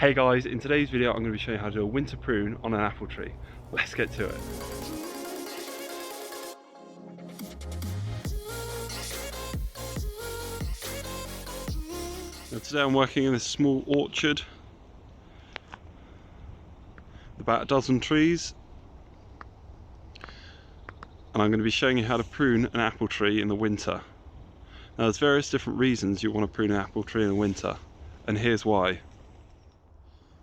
Hey guys, in today's video I'm going to be showing you how to do a winter prune on an apple tree. Let's get to it. Now today I'm working in this small orchard with about a dozen trees, and I'm going to be showing you how to prune an apple tree in the winter. Now there's various different reasons you want to prune an apple tree in the winter, and here's why.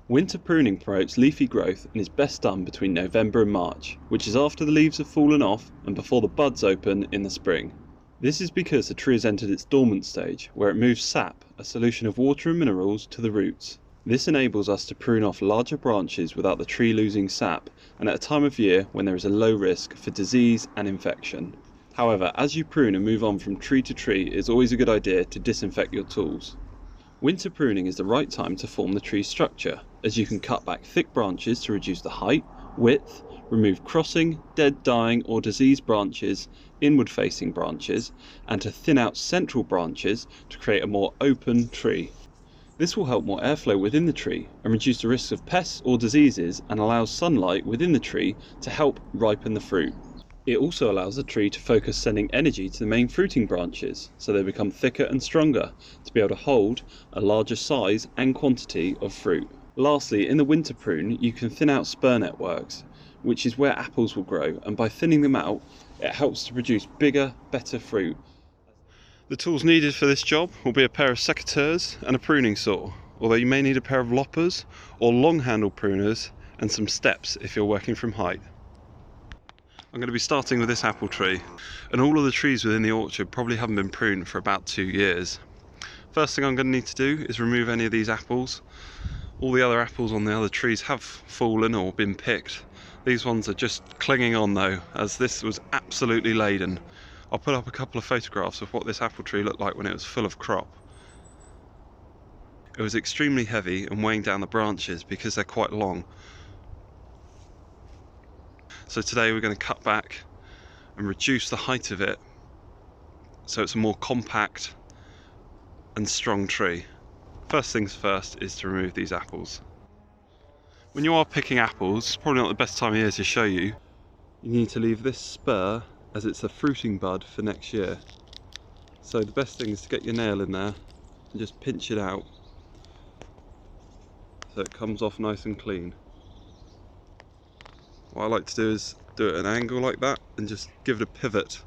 Winter pruning promotes leafy growth and is best done between November and March, which is after the leaves have fallen off and before the buds open in the spring. This is because the tree has entered its dormant stage, where it moves sap, a solution of water and minerals, to the roots. This enables us to prune off larger branches without the tree losing sap, and at a time of year when there is a low risk for disease and infection. However, as you prune and move on from tree to tree, it is always a good idea to disinfect your tools. Winter pruning is the right time to form the tree's structure, as you can cut back thick branches to reduce the height, width, remove crossing, dead, dying or diseased branches, inward facing branches, and to thin out central branches to create a more open tree. This will help more airflow within the tree and reduce the risks of pests or diseases, and allows sunlight within the tree to help ripen the fruit. It also allows the tree to focus sending energy to the main fruiting branches, so they become thicker and stronger to be able to hold a larger size and quantity of fruit. Lastly, in the winter prune you can thin out spur networks, which is where apples will grow, and by thinning them out it helps to produce bigger, better fruit. The tools needed for this job will be a pair of secateurs and a pruning saw, although you may need a pair of loppers or long handle pruners and some steps if you're working from height. I'm going to be starting with this apple tree, and all of the trees within the orchard probably haven't been pruned for about 2 years. First thing I'm going to need to do is remove any of these apples. All the other apples on the other trees have fallen or been picked. These ones are just clinging on though, as this was absolutely laden. I'll put up a couple of photographs of what this apple tree looked like when it was full of crop. It was extremely heavy and weighing down the branches because they're quite long. So today we're going to cut back and reduce the height of it so it's a more compact and strong tree. First things first is to remove these apples. When you are picking apples, it's probably not the best time of year to show you. You need to leave this spur as it's a fruiting bud for next year. So the best thing is to get your nail in there and just pinch it out so it comes off nice and clean. What I like to do is do it at an angle like that and just give it a pivot,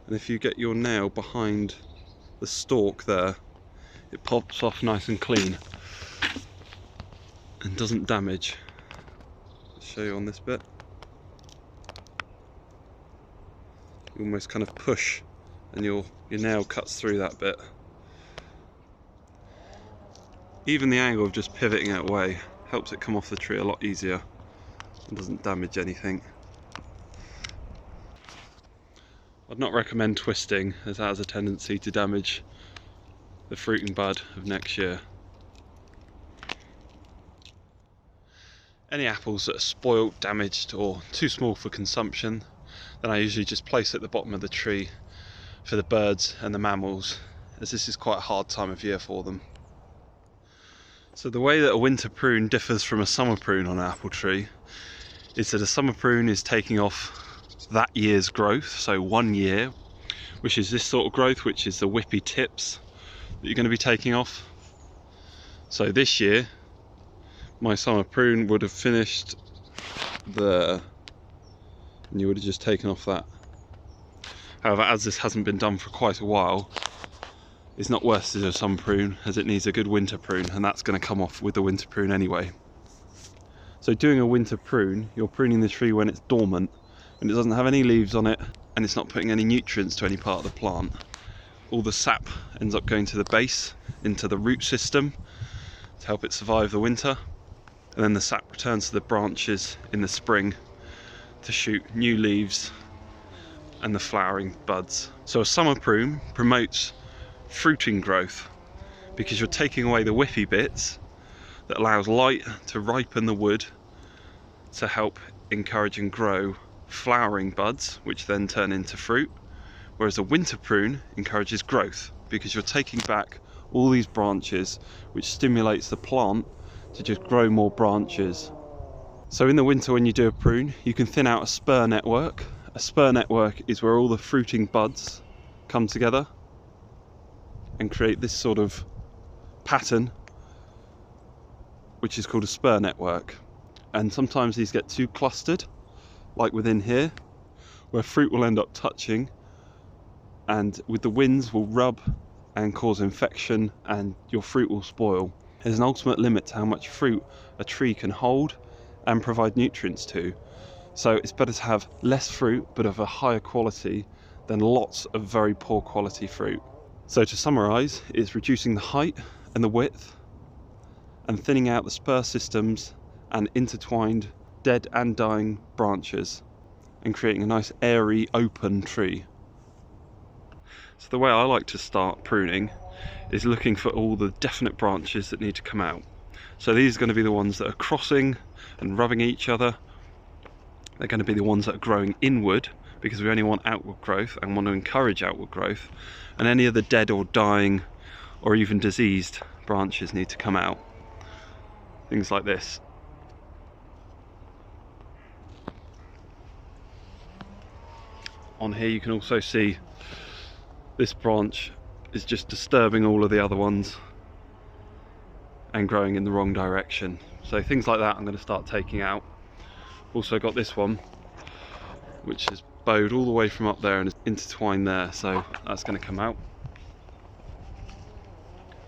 and if you get your nail behind the stalk there, it pops off nice and clean and doesn't damage. I'll show you on this bit. You almost kind of push and your nail cuts through that bit. Even the angle of just pivoting it away helps it come off the tree a lot easier and doesn't damage anything. I'd not recommend twisting, as that has a tendency to damage the fruiting bud of next year. Any apples that are spoilt, damaged or too small for consumption, then I usually just place at the bottom of the tree for the birds and the mammals, as this is quite a hard time of year for them. So the way that a winter prune differs from a summer prune on an apple tree is that a summer prune is taking off that year's growth, so 1 year, which is this sort of growth, which is the whippy tips that you're going to be taking off. So this year my summer prune would have finished there and you would have just taken off that. However, as this hasn't been done for quite a while, it's not worth to do a summer prune, as it needs a good winter prune, and that's going to come off with the winter prune anyway. So doing a winter prune, you're pruning the tree when it's dormant and it doesn't have any leaves on it, and it's not putting any nutrients to any part of the plant. All the sap ends up going to the base, into the root system, to help it survive the winter, and then the sap returns to the branches in the spring to shoot new leaves and the flowering buds. So a summer prune promotes fruiting growth because you're taking away the whippy bits that allows light to ripen the wood to help encourage and grow flowering buds, which then turn into fruit, whereas a winter prune encourages growth because you're taking back all these branches, which stimulates the plant to just grow more branches. So in the winter when you do a prune, you can thin out a spur network. A spur network is where all the fruiting buds come together and create this sort of pattern, which is called a spur network. And sometimes these get too clustered, like within here, where fruit will end up touching, and with the winds will rub and cause infection and your fruit will spoil. There's an ultimate limit to how much fruit a tree can hold and provide nutrients to. So it's better to have less fruit but of a higher quality than lots of very poor quality fruit. So to summarise, it's reducing the height and the width and thinning out the spur systems and intertwined dead and dying branches and creating a nice airy open tree. So the way I like to start pruning is looking for all the definite branches that need to come out. So these are going to be the ones that are crossing and rubbing each other. They're going to be the ones that are growing inward, because we only want outward growth and want to encourage outward growth. And any of the dead or dying or even diseased branches need to come out. Things like this. On here you can also see this branch is just disturbing all of the other ones and growing in the wrong direction. So things like that I'm going to start taking out. Also got this one, which is bowed all the way from up there and is intertwined there, so that's going to come out.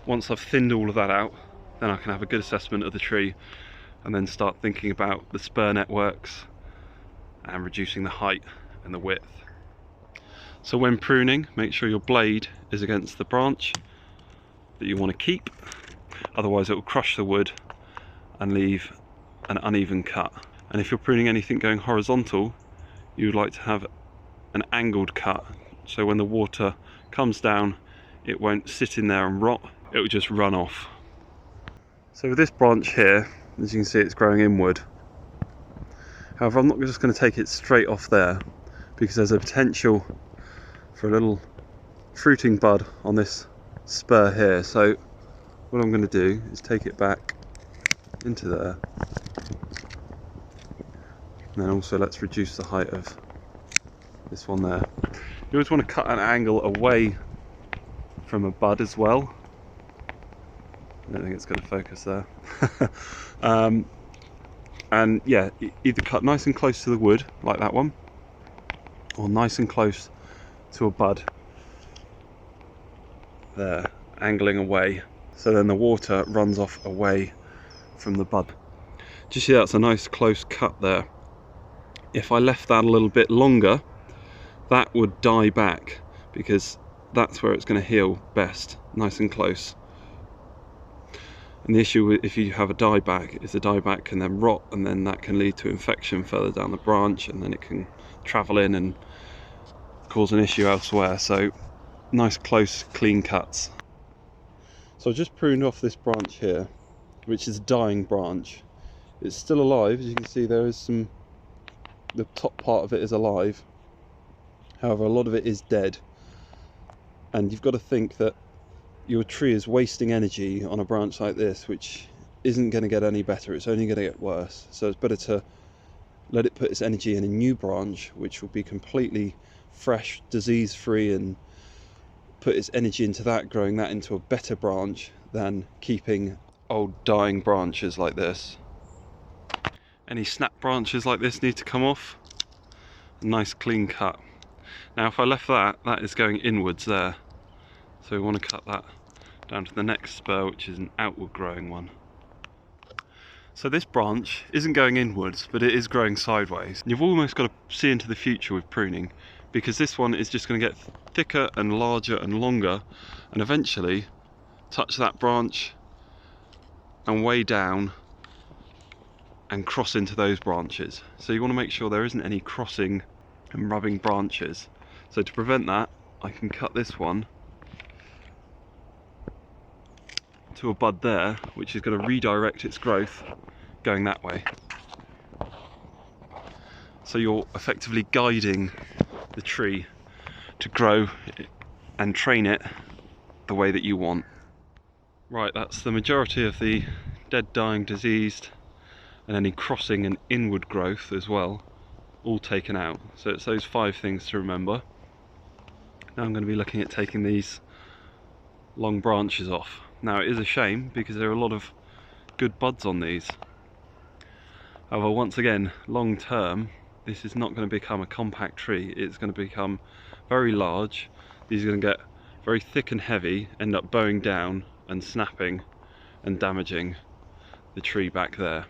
Once I've thinned all of that out, then I can have a good assessment of the tree and then start thinking about the spur networks and reducing the height and the width. So when pruning, make sure your blade is against the branch that you want to keep, otherwise it will crush the wood and leave an uneven cut. And if you're pruning anything going horizontal, you would like to have an angled cut, so when the water comes down it won't sit in there and rot, it will just run off. So with this branch here, as you can see, it's growing inward. However, I'm not just going to take it straight off there, because there's a potential for a little fruiting bud on this spur here. So what I'm going to do is take it back into there, and then also let's reduce the height of this one there. You always want to cut an angle away from a bud as well. I don't think it's going to focus there. And yeah, either cut nice and close to the wood like that one, or nice and close to a bud there, angling away, so then the water runs off away from the bud. Do you see that's a nice close cut there? If I left that a little bit longer, that would die back, because that's where it's going to heal best, nice and close. And the issue if you have a dieback is the dieback can then rot, and then that can lead to infection further down the branch, and then it can travel in and cause an issue elsewhere. So nice close clean cuts. So I just pruned off this branch here, which is a dying branch. It's still alive, as you can see. There is some, the top part of it is alive, however a lot of it is dead. And you've got to think that your tree is wasting energy on a branch like this, which isn't going to get any better, it's only going to get worse. So it's better to let it put its energy in a new branch, which will be completely fresh, disease free, and put its energy into that, growing that into a better branch than keeping old dying branches like this. Any snap branches like this need to come off. A nice clean cut. Now if I left that, that is going inwards there. So we want to cut that down to the next spur, which is an outward growing one. So this branch isn't going inwards, but it is growing sideways. You've almost got to see into the future with pruning, because this one is just going to get thicker and larger and longer, and eventually touch that branch and way down and cross into those branches. So you want to make sure there isn't any crossing and rubbing branches. So to prevent that, I can cut this one to a bud there, which is going to redirect its growth going that way. So you're effectively guiding the tree to grow and train it the way that you want. Right, that's the majority of the dead, dying, diseased, and any crossing and inward growth as well, all taken out. So it's those 5 things to remember. Now I'm going to be looking at taking these long branches off. Now it is a shame because there are a lot of good buds on these. However, once again, long term, this is not going to become a compact tree. It's going to become very large. These are going to get very thick and heavy, end up bowing down and snapping and damaging the tree back there.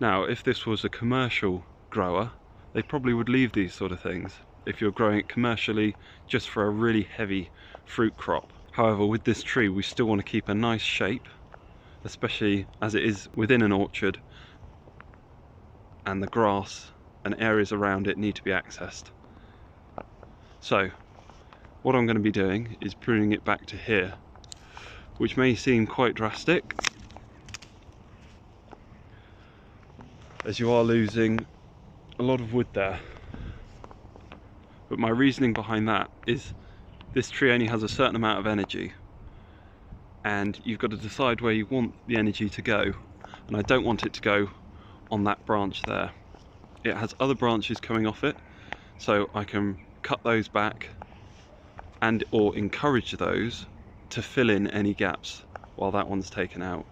Now, if this was a commercial grower, they probably would leave these sort of things if you're growing it commercially just for a really heavy fruit crop. However, with this tree we still want to keep a nice shape, especially as it is within an orchard and the grass and areas around it need to be accessed. So what I'm going to be doing is pruning it back to here, which may seem quite drastic, as you are losing a lot of wood there. But my reasoning behind that is this tree only has a certain amount of energy, and you've got to decide where you want the energy to go, and I don't want it to go on that branch there. It has other branches coming off it, so I can cut those back and or encourage those to fill in any gaps while that one's taken out.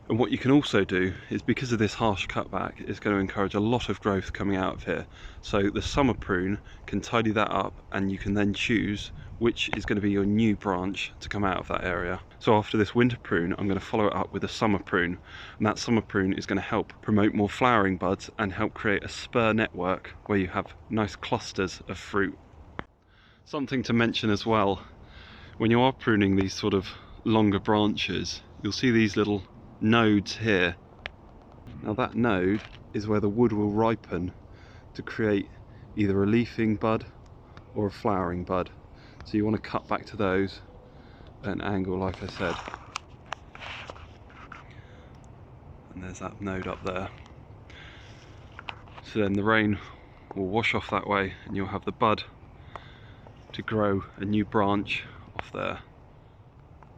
And what you can also do is, because of this harsh cutback, it's going to encourage a lot of growth coming out of here. So the summer prune can tidy that up, and you can then choose which is going to be your new branch to come out of that area. So after this winter prune, I'm going to follow it up with a summer prune, and that summer prune is going to help promote more flowering buds and help create a spur network where you have nice clusters of fruit. Something to mention as well, when you are pruning these sort of longer branches, you'll see these little nodes here. Now that node is where the wood will ripen to create either a leafing bud or a flowering bud. So you want to cut back to those at an angle, like I said. And there's that node up there. So then the rain will wash off that way and you'll have the bud to grow a new branch off there.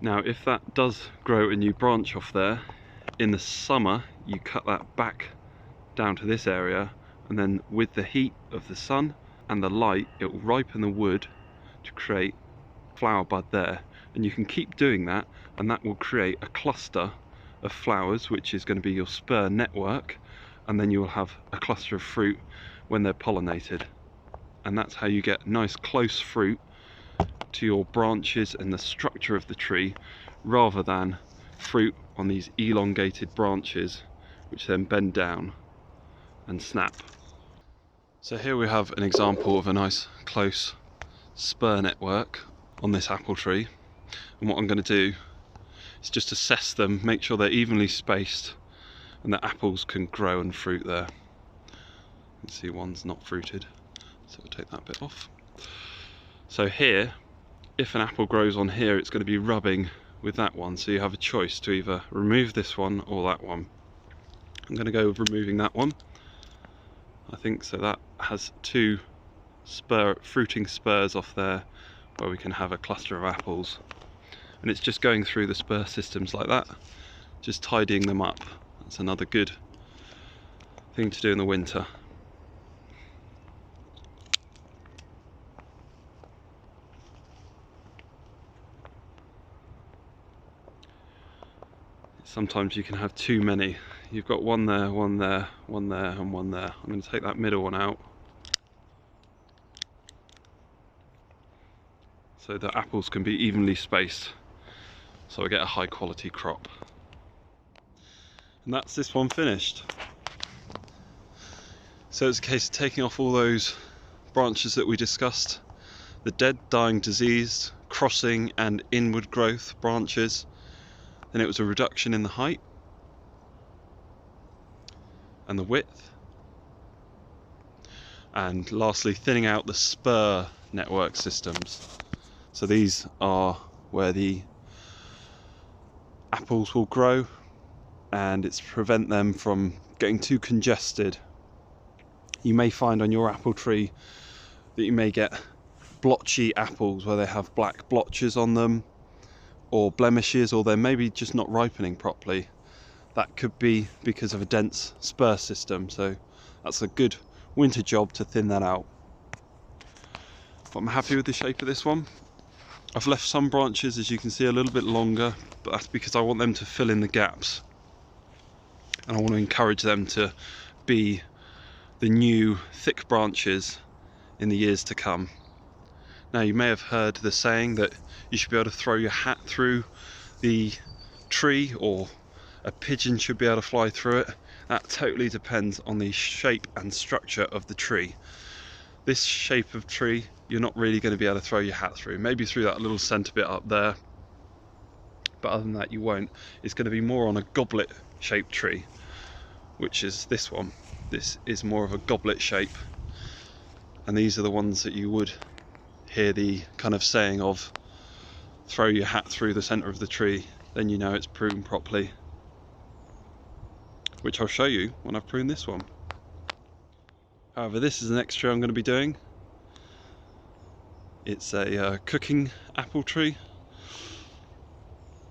Now if that does grow a new branch off there, in the summer you cut that back down to this area, and then with the heat of the sun and the light it will ripen the wood to create flower bud there, and you can keep doing that, and that will create a cluster of flowers which is going to be your spur network, and then you will have a cluster of fruit when they're pollinated, and that's how you get nice close fruit to your branches and the structure of the tree, rather than fruit on these elongated branches which then bend down and snap. So here we have an example of a nice close spur network on this apple tree, and what I'm going to do is just assess them, make sure they're evenly spaced and the apples can grow and fruit there. You can see one's not fruited, so we'll take that bit off. So here, if an apple grows on here, it's going to be rubbing with that one, so you have a choice to either remove this one or that one. I'm going to go with removing that one, I think, so that has 2 fruiting spurs off there where we can have a cluster of apples, and it's just going through the spur systems like that, just tidying them up. That's another good thing to do in the winter. Sometimes you can have too many. You've got one there, one there, one there, and one there. I'm going to take that middle one out so the apples can be evenly spaced, so I get a high quality crop. And that's this one finished. So it's a case of taking off all those branches that we discussed, the dead, dying, diseased, crossing and inward growth branches. Then it was a reduction in the height and the width, and lastly thinning out the spur network systems. So these are where the apples will grow, and it's to prevent them from getting too congested. You may find on your apple tree that you may get blotchy apples where they have black blotches on them, or blemishes, or they're maybe just not ripening properly. that could be because of a dense spur system, so that's a good winter job to thin that out. But I'm happy with the shape of this one. I've left some branches, as you can see, a little bit longer, but that's because I want them to fill in the gaps, and I want to encourage them to be the new thick branches in the years to come. Now, you may have heard the saying that you should be able to throw your hat through the tree, or a pigeon should be able to fly through it. That totally depends on the shape and structure of the tree. This shape of tree, you're not really going to be able to throw your hat through. Maybe through that little centre bit up there, but other than that you won't. It's going to be more on a goblet shaped tree, which is this one. This is more of a goblet shape, and these are the ones that you would hear the kind of saying of throw your hat through the centre of the tree, then you know it's pruned properly, which I'll show you when I've pruned this one. However, this is an extra I'm going to be doing. It's a cooking apple tree,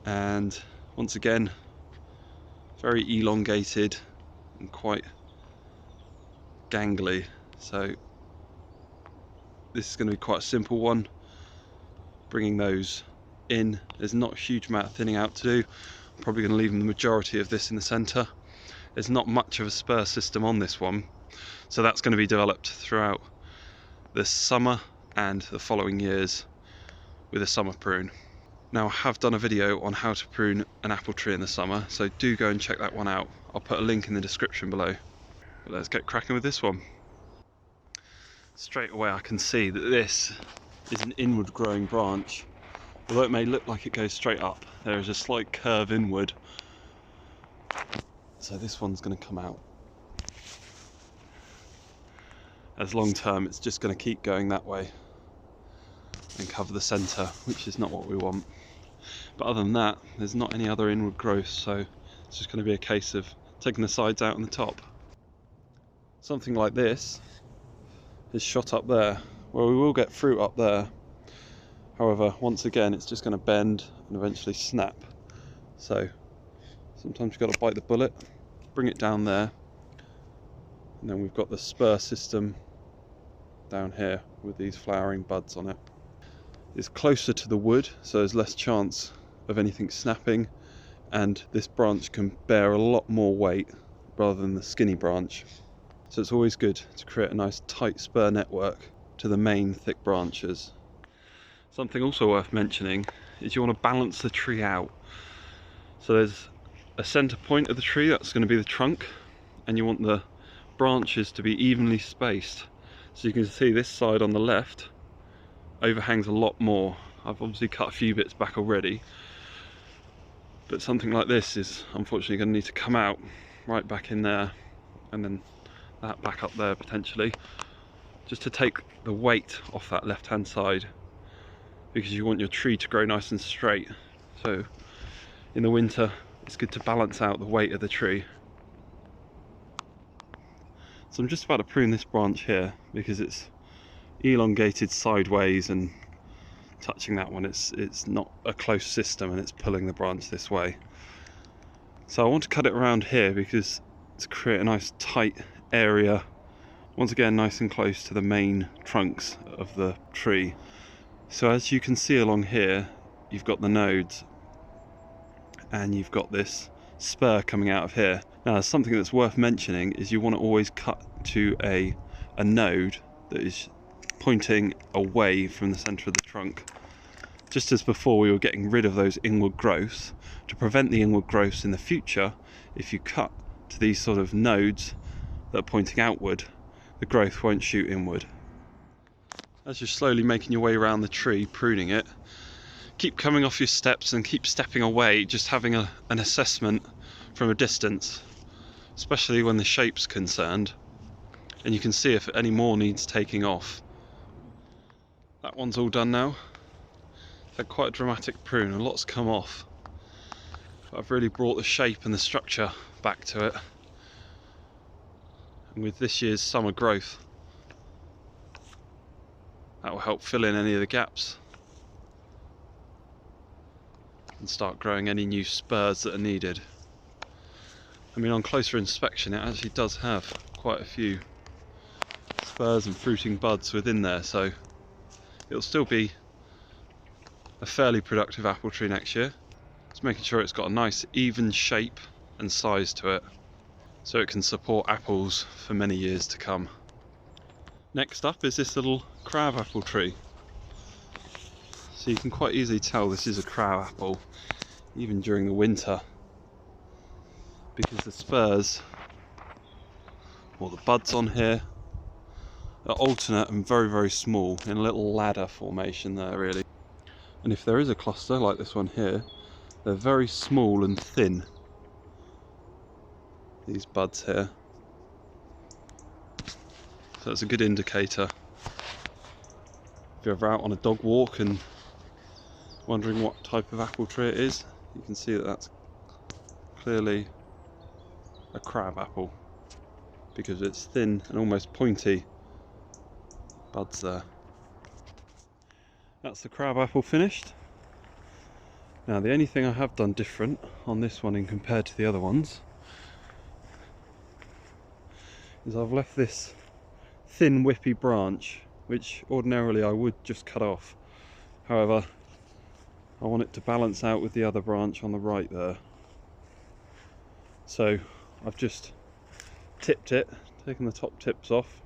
and once again very elongated and quite gangly, so this is going to be quite a simple one, bringing those in. There's not a huge amount of thinning out to do. I'm probably going to leave the majority of this in the centre. There's not much of a spur system on this one, so that's going to be developed throughout the summer and the following years with a summer prune. Now, I have done a video on how to prune an apple tree in the summer, so do go and check that one out. I'll put a link in the description below. But let's get cracking with this one. Straight away I can see that this is an inward growing branch. Although it may look like it goes straight up, there is a slight curve inward. So this one's going to come out. As long term, it's just going to keep going that way and cover the centre, which is not what we want. But other than that, there's not any other inward growth, so it's just going to be a case of taking the sides out and the top. Something like this is shot up there. Well, we will get fruit up there. However, once again, it's just going to bend and eventually snap. So sometimes you've got to bite the bullet, bring it down there, and then we've got the spur system down here with these flowering buds on it. It's closer to the wood, so there's less chance of anything snapping, and this branch can bear a lot more weight rather than the skinny branch. So it's always good to create a nice tight spur network to the main thick branches. Something also worth mentioning is you want to balance the tree out. So there's a centre point of the tree, that's going to be the trunk, and you want the branches to be evenly spaced. So you can see this side on the left overhangs a lot more. I've obviously cut a few bits back already, but something like this is unfortunately going to need to come out right back in there, and then that back up there potentially, just to take the weight off that left hand side, because you want your tree to grow nice and straight. So in the winter it's good to balance out the weight of the tree. So I'm just about to prune this branch here because it's elongated sideways, and touching that one, it's not a close system and it's pulling the branch this way. So I want to cut it around here because to create a nice tight area, once again nice and close to the main trunks of the tree. So as you can see along here, you've got the nodes and you've got this spur coming out of here. Now, something that's worth mentioning is you want to always cut to a node that is pointing away from the centre of the trunk. Just as before we were getting rid of those inward growths, to prevent the inward growths in the future, if you cut to these sort of nodes that are pointing outward, the growth won't shoot inward. As you're slowly making your way around the tree, pruning it, keep coming off your steps and keep stepping away, just having an assessment from a distance, especially when the shape's concerned, and you can see if any more needs taking off. That one's all done now. It's had quite a dramatic prune, a lot's come off, but I've really brought the shape and the structure back to it, and with this year's summer growth, that will help fill in any of the gaps and start growing any new spurs that are needed. I mean, on closer inspection it actually does have quite a few spurs and fruiting buds within there, so it'll still be a fairly productive apple tree next year. Just making sure it's got a nice even shape and size to it, so it can support apples for many years to come. Next up is this little crab apple tree. So you can quite easily tell this is a crab apple, even during the winter, because the spurs, or the buds on here, are alternate and very, very small in a little ladder formation there, really. And if there is a cluster like this one here, they're very small and thin, these buds here. So that's a good indicator. If you're ever out on a dog walk and wondering what type of apple tree it is, you can see that that's clearly a crab apple, because it's thin and almost pointy buds there. That's the crab apple finished. Now the only thing I have done different on this one in compared to the other ones is I've left this thin whippy branch, which ordinarily I would just cut off. However, I want it to balance out with the other branch on the right there. So I've just tipped it, taken the top tips off,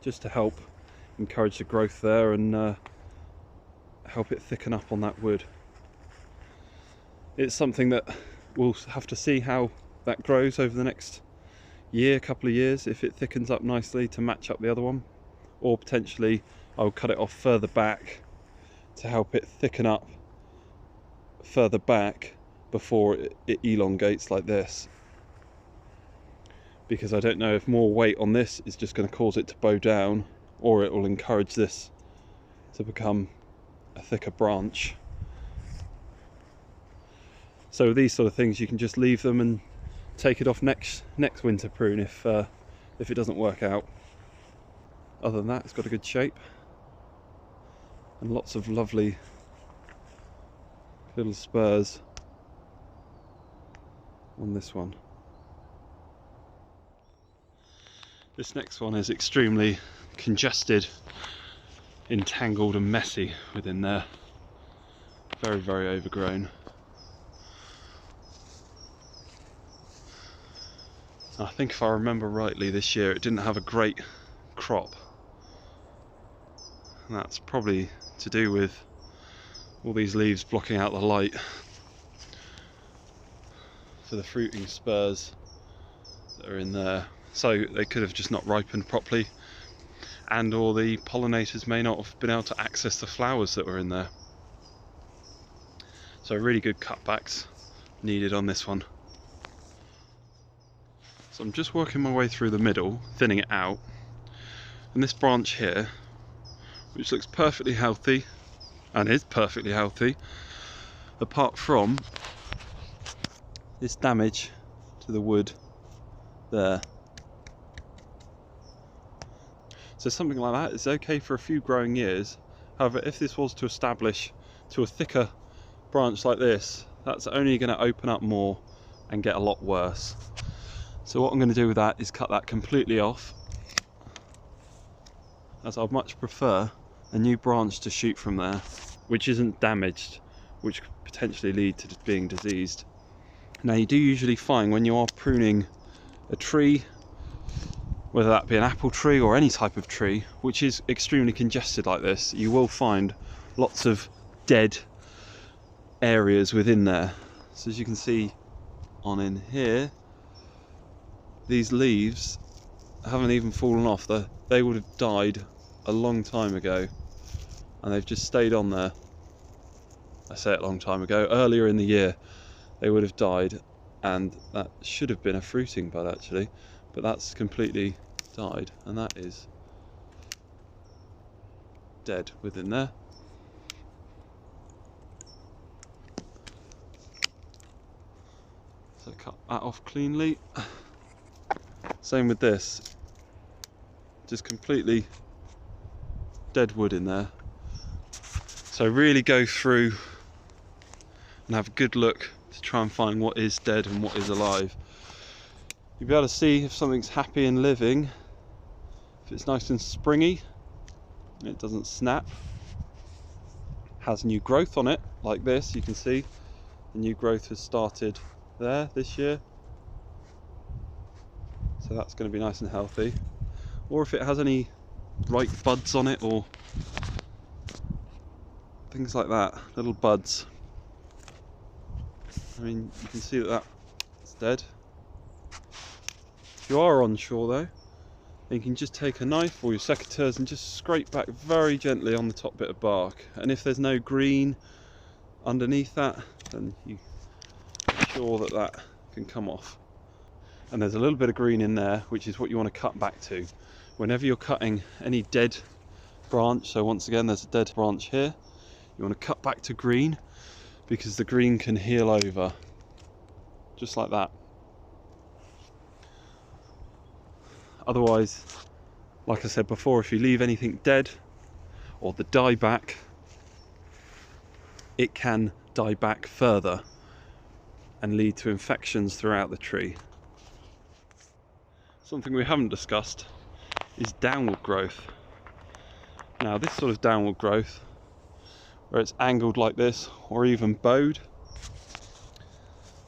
just to help encourage the growth there and help it thicken up on that wood. It's something that we'll have to see how that grows over the next year, couple of years, if it thickens up nicely to match up the other one, or potentially I'll cut it off further back to help it thicken up further back before it elongates like this, because I don't know if more weight on this is just going to cause it to bow down, or it will encourage this to become a thicker branch. So these sort of things you can just leave them and take it off next winter prune if it doesn't work out. Other than that, it's got a good shape and lots of lovely little spurs on this one. This next one is extremely congested, entangled and messy within there. Very, very overgrown. I think if I remember rightly, this year it didn't have a great crop, and that's probably to do with all these leaves blocking out the light for the fruiting spurs that are in there. So they could have just not ripened properly, and or the pollinators may not have been able to access the flowers that were in there. So really good cutbacks needed on this one. So I'm just working my way through the middle, thinning it out, and this branch here, which looks perfectly healthy and is perfectly healthy, apart from this damage to the wood there. So something like that is okay for a few growing years. However, if this was to establish to a thicker branch like this, that's only going to open up more and get a lot worse. So what I'm going to do with that is cut that completely off, as I'd much prefer a new branch to shoot from there, which isn't damaged, which could potentially lead to being diseased. Now you do usually find when you are pruning a tree, whether that be an apple tree or any type of tree, which is extremely congested like this, you will find lots of dead areas within there. So as you can see on in here, these leaves haven't even fallen off. They would have died a long time ago, and they've just stayed on there. I say it a long time ago, earlier in the year they would have died, and that should have been a fruiting bud actually, but that's completely died, and that is dead within there. So cut that off cleanly. Same with this, just completely dead wood in there. So really go through and have a good look to try and find what is dead and what is alive. You'll be able to see if something's happy and living, if it's nice and springy, it doesn't snap, has new growth on it, like this. You can see the new growth has started there this year, so that's going to be nice and healthy. Or if it has any ripe buds on it or things like that, little buds. I mean, you can see that that's dead. If you are unsure though, then you can just take a knife or your secateurs and just scrape back very gently on the top bit of bark. And if there's no green underneath that, then you're sure that that can come off. And there's a little bit of green in there, which is what you want to cut back to. Whenever you're cutting any dead branch, so once again there's a dead branch here, you want to cut back to green, because the green can heal over, just like that. Otherwise, like I said before, if you leave anything dead or the die back, it can die back further and lead to infections throughout the tree. Something we haven't discussed is downward growth. Now this sort of downward growth, where it's angled like this or even bowed,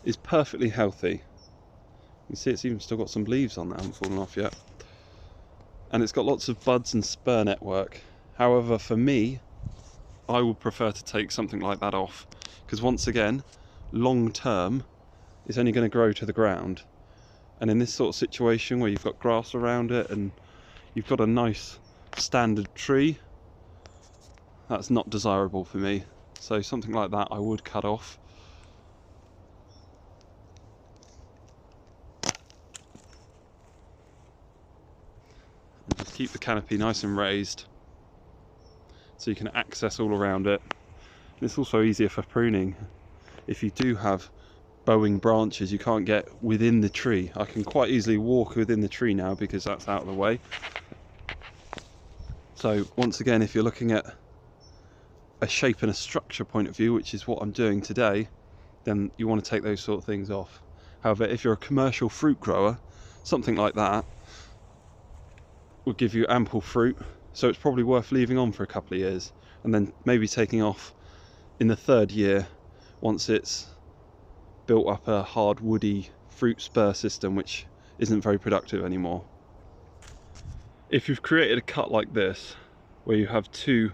is perfectly healthy. You can see it's even still got some leaves on that haven't fallen off yet. And it's got lots of buds and spur network. However, for me, I would prefer to take something like that off, because once again, long term, it's only going to grow to the ground. And in this sort of situation where you've got grass around it and you've got a nice standard tree, that's not desirable for me. So something like that I would cut off. And just keep the canopy nice and raised so you can access all around it. And it's also easier for pruning. If you do have bowing branches you can't get within the tree, I can quite easily walk within the tree now because that's out of the way. So once again, if you're looking at a shape and a structure point of view, which is what I'm doing today, then you want to take those sort of things off. However, if you're a commercial fruit grower, something like that will give you ample fruit, so it's probably worth leaving on for a couple of years and then maybe taking off in the third year once it's built up a hard woody fruit spur system, which isn't very productive anymore. If you've created a cut like this where you have two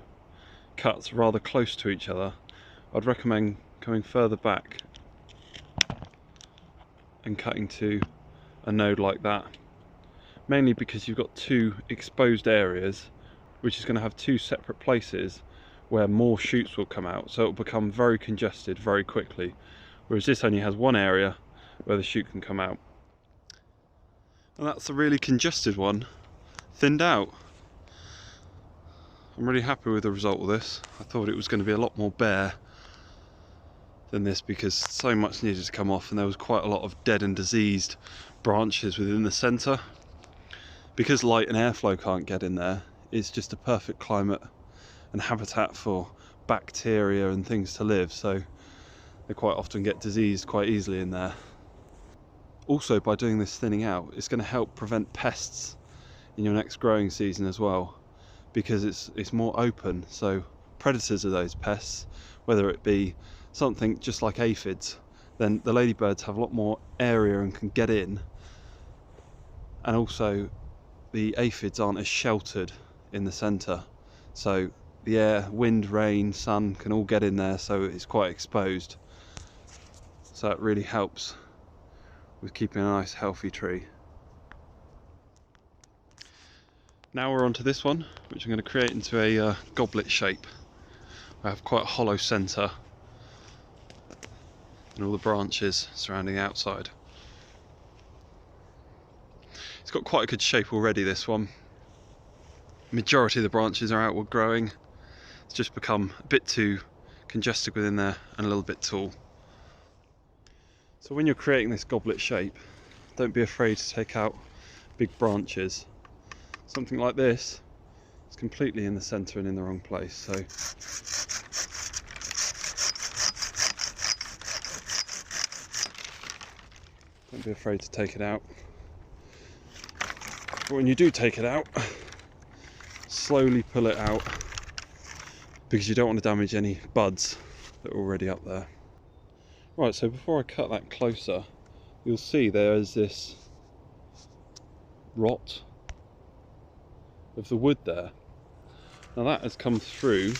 cuts rather close to each other, I'd recommend coming further back and cutting to a node like that, mainly because you've got two exposed areas which is going to have two separate places where more shoots will come out, so it will become very congested very quickly, whereas this only has one area where the shoot can come out. And that's the really congested one thinned out. I'm really happy with the result of this. I thought it was going to be a lot more bare than this because so much needed to come off, and there was quite a lot of dead and diseased branches within the centre. Because light and airflow can't get in there, it's just a perfect climate and habitat for bacteria and things to live, so they quite often get diseased quite easily in there. Also, by doing this thinning out, it's going to help prevent pests in your next growing season as well, because it's more open, so predators of those pests, whether it be something just like aphids, then the ladybirds have a lot more area and can get in, and also the aphids aren't as sheltered in the centre, so the air, wind, rain, sun can all get in there, so it's quite exposed. So it really helps with keeping a nice healthy tree. Now we're on to this one, which I'm going to create into a goblet shape. I have quite a hollow centre and all the branches surrounding the outside. It's got quite a good shape already, this one. Majority of the branches are outward growing. It's just become a bit too congested within there and a little bit tall. So when you're creating this goblet shape, don't be afraid to take out big branches. Something like this is completely in the centre and in the wrong place, so Don't be afraid to take it out. But when you do take it out, slowly pull it out, because you don't want to damage any buds that are already up there. Right, so before I cut that closer, you'll see there is this rot of the wood there. Now that has come through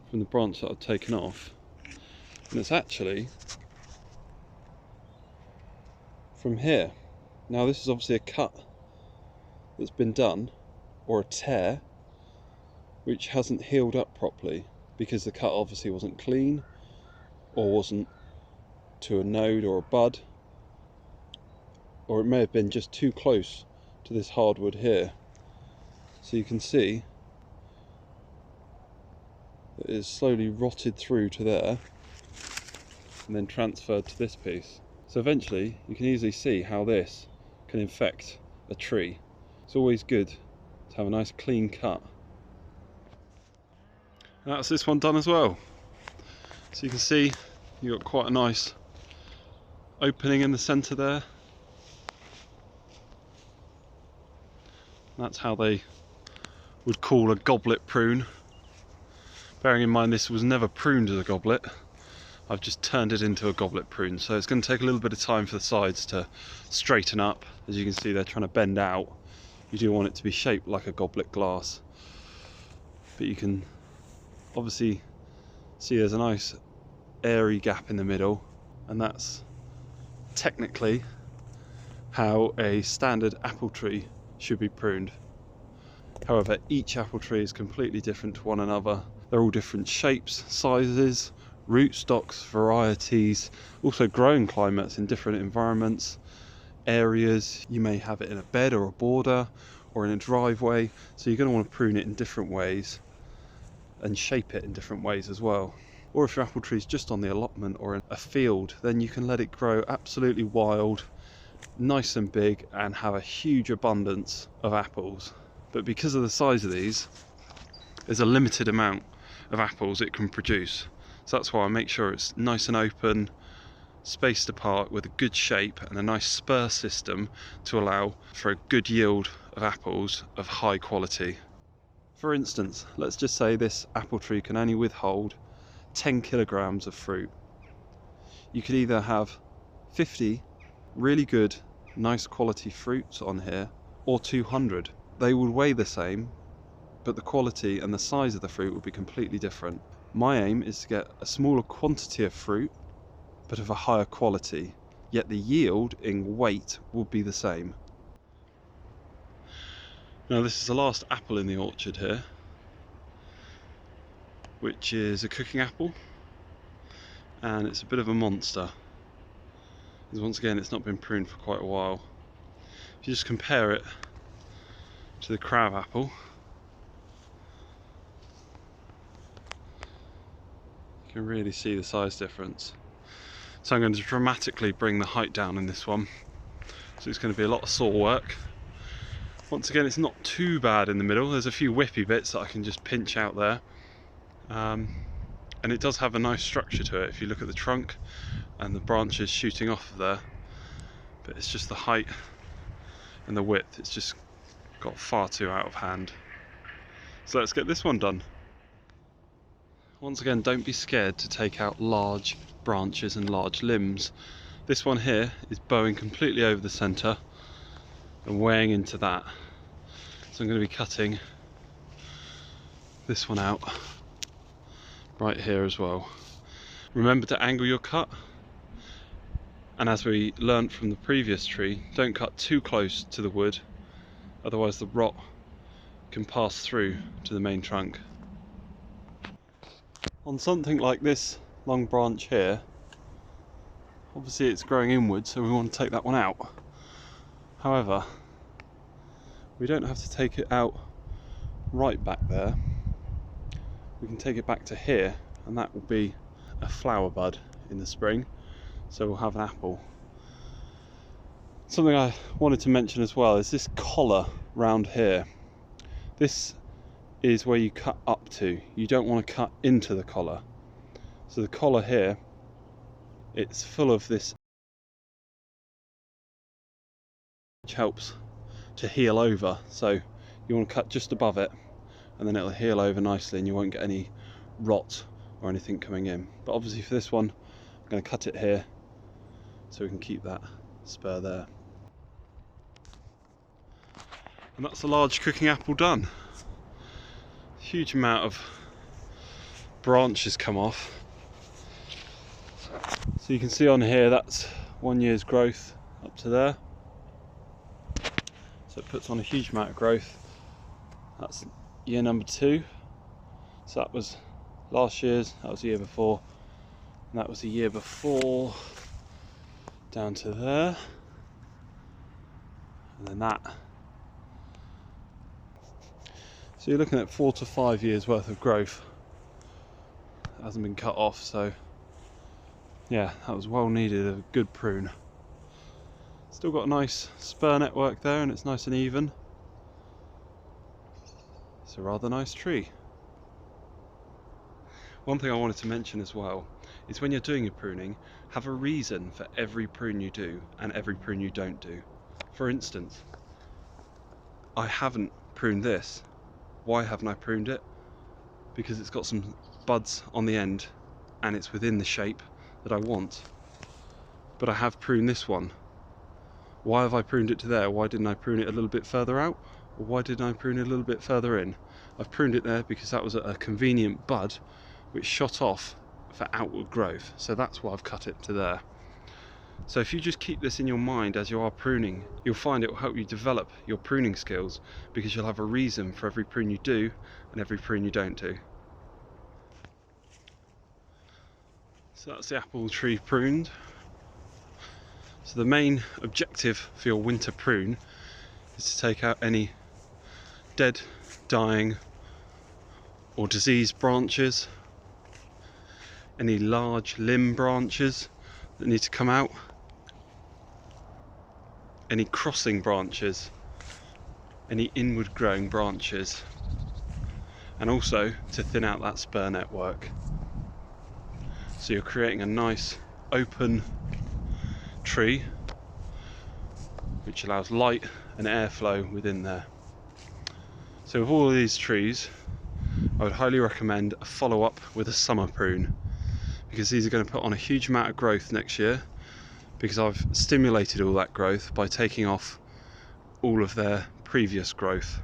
from the branch that I've taken off, and it's actually from here. Now this is obviously a cut that's been done, or a tear, which hasn't healed up properly because the cut obviously wasn't clean, or wasn't to a node or a bud, or it may have been just too close to this hardwood here. So you can see that it is slowly rotted through to there and then transferred to this piece. So eventually you can easily see how this can infect a tree. It's always good to have a nice clean cut. And that's this one done as well. So you can see you've got quite a nice opening in the centre there. That's how they would call a goblet prune. Bearing in mind this was never pruned as a goblet, I've just turned it into a goblet prune. So it's going to take a little bit of time for the sides to straighten up. As you can see, they're trying to bend out. You do want it to be shaped like a goblet glass. But you can obviously see there's a nice airy gap in the middle, and that's technically how a standard apple tree should be pruned. However, each apple tree is completely different to one another. They're all different shapes, sizes, rootstocks, varieties, also growing climates in different environments, areas. You may have it in a bed or a border or in a driveway, so you're going to want to prune it in different ways and shape it in different ways as well. Or if your apple tree is just on the allotment or in a field, then you can let it grow absolutely wild, nice and big, and have a huge abundance of apples. But because of the size of these, there's a limited amount of apples it can produce. So that's why I make sure it's nice and open, spaced apart, with a good shape and a nice spur system to allow for a good yield of apples of high quality. For instance, let's just say this apple tree can only withhold 10 kilograms of fruit. You could either have 50 really good, nice quality fruits on here, or 200. They would weigh the same, but the quality and the size of the fruit would be completely different. My aim is to get a smaller quantity of fruit, but of a higher quality, yet the yield in weight will be the same. Now this is the last apple in the orchard here, which is a cooking apple, and it's a bit of a monster, because once again it's not been pruned for quite a while. If you just compare it to the crab apple, you can really see the size difference. So I'm going to dramatically bring the height down in this one, so it's going to be a lot of saw work. Once again, it's not too bad in the middle. There's a few whippy bits that I can just pinch out there, and it does have a nice structure to it if you look at the trunk and the branches shooting off of there, but it's just the height and the width, it's just got far too out of hand. So let's get this one done. Once again, don't be scared to take out large branches and large limbs. This one here is bowing completely over the centre and weighing into that. So I'm going to be cutting this one out right here as well. Remember to angle your cut, and as we learnt from the previous tree, don't cut too close to the wood, otherwise the rot can pass through to the main trunk. On something like this long branch here, obviously it's growing inwards, so we want to take that one out. However, we don't have to take it out right back there. We can take it back to here, and that will be a flower bud in the spring, so we'll have an apple. Something I wanted to mention as well is this collar round here. This is where you cut up to. You don't want to cut into the collar. So the collar here, it's full of this which helps to heal over. So you want to cut just above it, and then it'll heal over nicely and you won't get any rot or anything coming in. But obviously for this one, I'm going to cut it here so we can keep that spur there. And that's a large cooking apple done. Huge amount of branches come off. So you can see on here that's 1 year's growth up to there. So it puts on a huge amount of growth. That's year number 2. So that was last year's, that was the year before, and that was the year before, down to there, and then that. So you're looking at 4 to 5 years worth of growth. It hasn't been cut off, so yeah, that was well needed, a good prune. Still got a nice spur network there and it's nice and even. It's a rather nice tree. One thing I wanted to mention as well is when you're doing your pruning, have a reason for every prune you do and every prune you don't do. For instance, I haven't pruned this. Why haven't I pruned it? Because it's got some buds on the end and it's within the shape that I want. But I have pruned this one. Why have I pruned it to there? Why didn't I prune it a little bit further out? Or why didn't I prune it a little bit further in? I've pruned it there because that was a convenient bud which shot off for outward growth. So that's why I've cut it to there. So if you just keep this in your mind as you are pruning, you'll find it will help you develop your pruning skills, because you'll have a reason for every prune you do and every prune you don't do. So that's the apple tree pruned. So the main objective for your winter prune is to take out any dead, dying or diseased branches, any large limb branches that need to come out, any crossing branches, any inward growing branches, and also to thin out that spur network. So you're creating a nice open tree which allows light and airflow within there. So with all of these trees, I would highly recommend a follow-up with a summer prune, because these are going to put on a huge amount of growth next year, because I've stimulated all that growth by taking off all of their previous growth.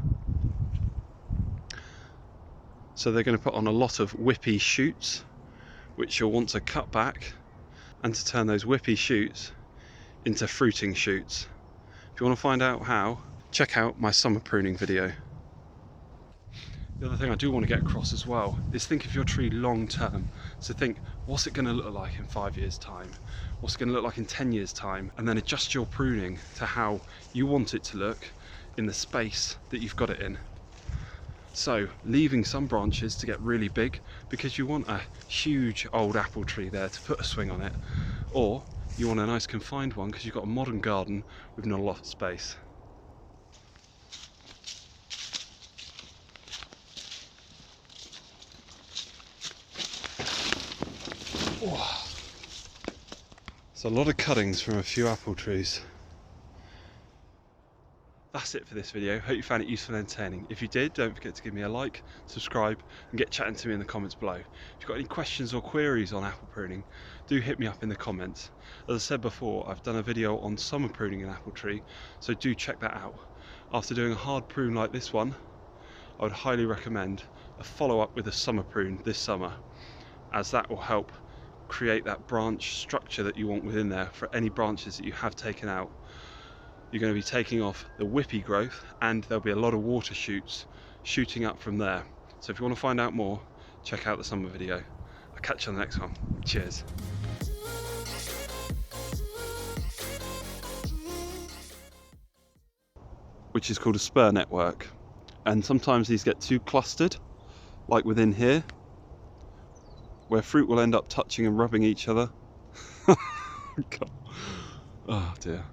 So they're going to put on a lot of whippy shoots, which you'll want to cut back, and to turn those whippy shoots into fruiting shoots. If you want to find out how, check out my summer pruning video. The other thing I do want to get across as well is think of your tree long term. So think, what's it going to look like in 5 years time? What's it going to look like in 10 years time? And then adjust your pruning to how you want it to look in the space that you've got it in. So leaving some branches to get really big because you want a huge old apple tree there to put a swing on it, or you want a nice confined one because you've got a modern garden with not a lot of space. It's a lot of cuttings from a few apple trees. That's it for this video. Hope you found it useful and entertaining. If you did, don't forget to give me a like, subscribe, and get chatting to me in the comments below. If you've got any questions or queries on apple pruning, do hit me up in the comments. As I said before, I've done a video on summer pruning an apple tree, so do check that out. After doing a hard prune like this one, I would highly recommend a follow-up with a summer prune this summer, as that will help create that branch structure that you want within there for any branches that you have taken out. You're going to be taking off the whippy growth, and there'll be a lot of water shoots shooting up from there. So if you want to find out more, check out the summer video. I'll catch you on the next one. Cheers. Which is called a spur network. And sometimes these get too clustered, like within here, where fruit will end up touching and rubbing each other. Oh dear.